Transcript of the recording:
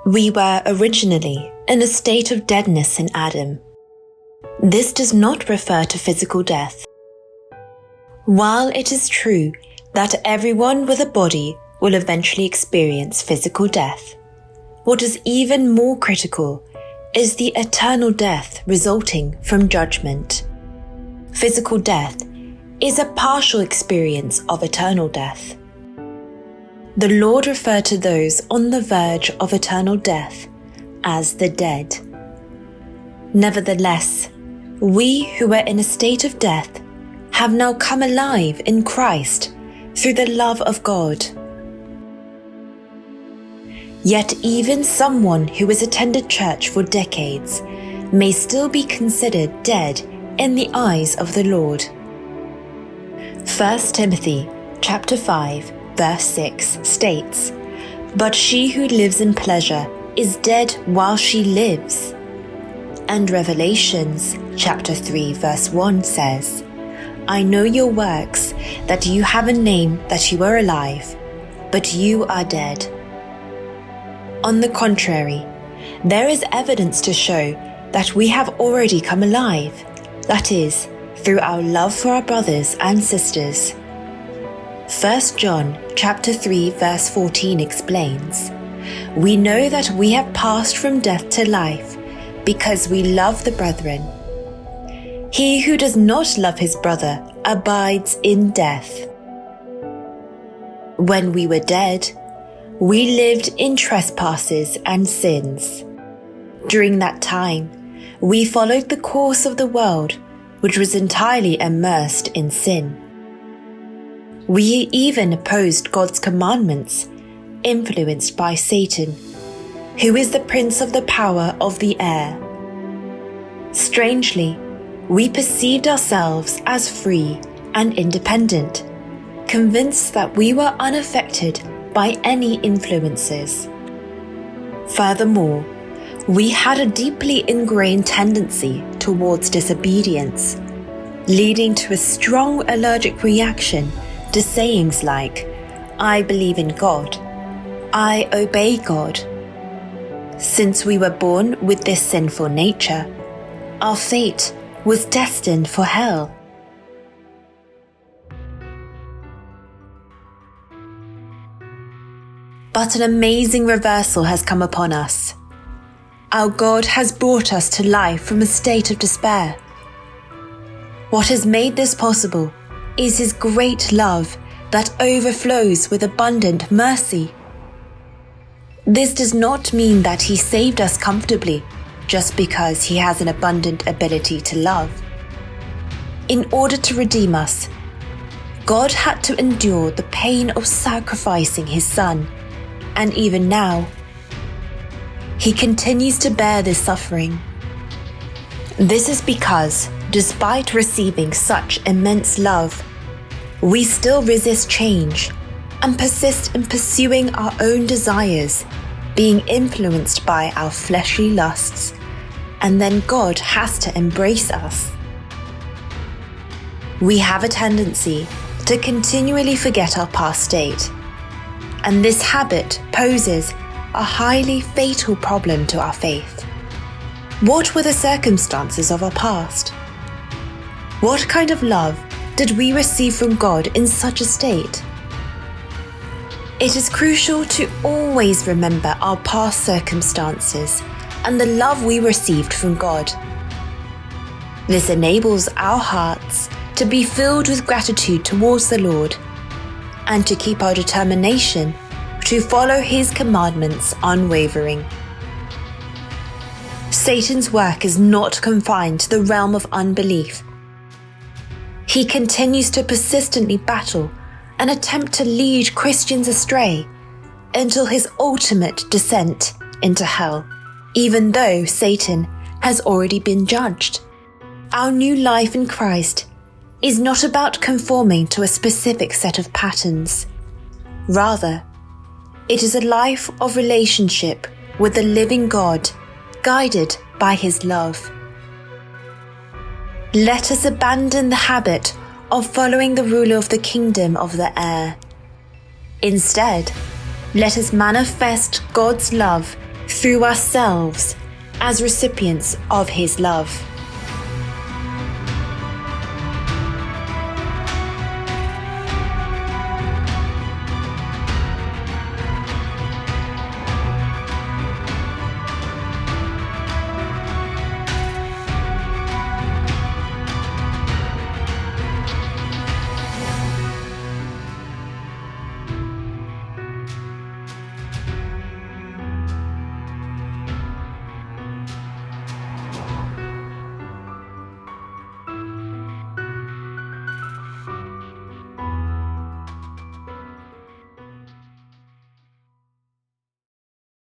We were originally in a state of deadness in Adam. This does not refer to physical death. While it is true that everyone with a body will eventually experience physical death, what is even more critical is the eternal death resulting from judgment. Physical death is a partial experience of eternal death. The Lord referred to those on the verge of eternal death as the dead. Nevertheless, we who were in a state of death have now come alive in Christ through the love of God. Yet even someone who has attended church for decades may still be considered dead in the eyes of the Lord. 1 Timothy chapter 5 verse 6 states, "But she who lives in pleasure is dead while she lives." And Revelations chapter 3 verse 1 says, "I know your works, that you have a name that you are alive, but you are dead." On the contrary, there is evidence to show that we have already come alive, that is, through our love for our brothers and sisters. 1 John chapter 3 verse 14 explains, "We know that we have passed from death to life because we love the brethren. He who does not love his brother abides in death." When we were dead, we lived in trespasses and sins. During that time, we followed the course of the world, which was entirely immersed in sin. We even opposed God's commandments, influenced by Satan, who is the prince of the power of the air. Strangely, we perceived ourselves as free and independent, convinced that we were unaffected by any influences. Furthermore, we had a deeply ingrained tendency towards disobedience, leading to a strong allergic reaction to sayings like, "I believe in God," "I obey God." Since we were born with this sinful nature, our fate was destined for hell. But an amazing reversal has come upon us. Our God has brought us to life from a state of despair. What has made this possible is His great love that overflows with abundant mercy. This does not mean that He saved us comfortably just because He has an abundant ability to love. In order to redeem us, God had to endure the pain of sacrificing His Son, and even now, He continues to bear this suffering. This is because, despite receiving such immense love, we still resist change and persist in pursuing our own desires, being influenced by our fleshly lusts, and then God has to embrace us. We have a tendency to continually forget our past state, and this habit poses a highly fatal problem to our faith. What were the circumstances of our past? What kind of love did we receive from God in such a state? It is crucial to always remember our past circumstances and the love we received from God. This enables our hearts to be filled with gratitude towards the Lord and to keep our determination to follow His commandments unwavering. Satan's work is not confined to the realm of unbelief. He continues to persistently battle and attempt to lead Christians astray until his ultimate descent into hell, even though Satan has already been judged. Our new life in Christ is not about conforming to a specific set of patterns. Rather, it is a life of relationship with the living God, guided by His love. Let us abandon the habit of following the ruler of the kingdom of the air. Instead, let us manifest God's love through ourselves as recipients of His love.